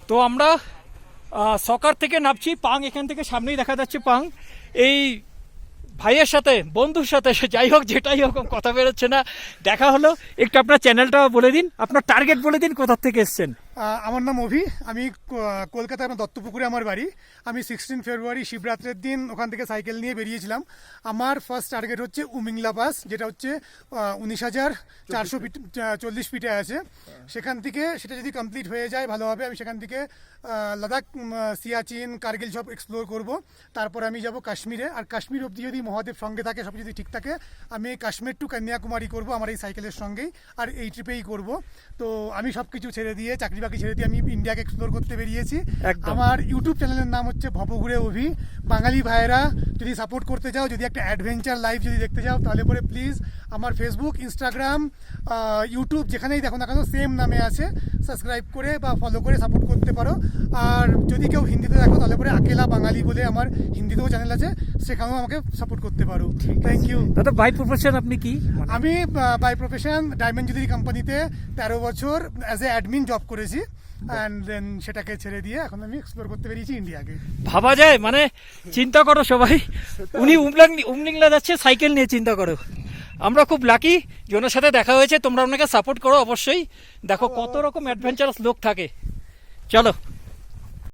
তো আমরা সকার থেকে নামছি, পাং এখান থেকে সামনেই দেখা যাচ্ছে পাং। এই ভাইয়ের সাথে, বন্ধুর সাথে, সে যাই হোক যেটাই হোক, কথা বেরোচ্ছে না, দেখা হলো। একটু আপনার চ্যানেলটা বলে দিন, আপনার টার্গেট বলে দিন, কোথা থেকে এসছেন। আমার নাম অভি, আমি কলকাতার দত্তপুকুরে আমার বাড়ি। আমি 16 ফেব্রুয়ারি শিবরাত্রের দিন ওখান থেকে সাইকেল নিয়ে বেরিয়েছিলাম। আমার ফার্স্ট টার্গেট হচ্ছে উমিংলা পাস, যেটা হচ্ছে 19,440 ফিটে আছে। সেখান থেকে সেটা যদি কমপ্লিট হয়ে যায় ভালোভাবে, আমি সেখান থেকে লাদাখ, সিয়াচিন, কার্গিল সব এক্সপ্লোর করব। তারপর আমি যাব কাশ্মীরে, আর কাশ্মীর অবধি যদি মহাদেব সঙ্গে থাকে, সব যদি ঠিক থাকে, আমি কাশ্মীর টু কন্যাকুমারী করব আমার এই সাইকেলের সঙ্গেই, আর এই ট্রিপেই করব। তো আমি সব কিছু ছেড়ে দিয়ে, চাকরি বাকরি ছেড়ে দিয়ে আমি ইন্ডিয়াকে এক্সপ্লোর করতে বেরিয়েছি। আমার ইউটিউব চ্যানেলের নাম হচ্ছে ভবঘুরে অভি। বাঙালি ভাইয়েরা যদি সাপোর্ট করতে চাও, যদি একটা অ্যাডভেঞ্চার লাইফ যদি দেখতে চাও, তাহলে পরে প্লিজ আমার ফেসবুক, ইনস্টাগ্রাম, ইউটিউব যেখানেই দেখো না কেন সেম নামে আছে, সাবস্ক্রাইব করে বা ফলো করে সাপোর্ট করতে পারো। আর যদি কেউ হিন্দিতে দেখো, তাহলে পরে আকেলা বাঙালি বলে আমার হিন্দিতেও চ্যানেল আছে, সেখানেও আমাকে সাপোর্ট করতে পারো। থ্যাংক ইউ দাদা। বাই প্রফেশন আপনি কি? আমি বাই প্রফেশন ডায়মন্ড জুয়েলারি কোম্পানিতে 13 বছর অ্যাজ এ অ্যাডমিন জব করেছি, অ্যান্ড দেন সেটাকে ছেড়ে দিয়ে এখন আমি এক্সপ্লোর করতে বেরিয়েছি ইন্ডিয়াকে। ভাবা যায়, মানে চিন্তা করো সবাই, উনি উমলিংলা যাচ্ছে সাইকেল নিয়ে, চিন্তা করো। আমরা খুব লাকি যে ওনার সাথে দেখা হয়েছে। তোমরা ওনাকে সাপোর্ট করো অবশ্যই। দেখো কত রকম অ্যাডভেঞ্চারাস লোক থাকে। চলো।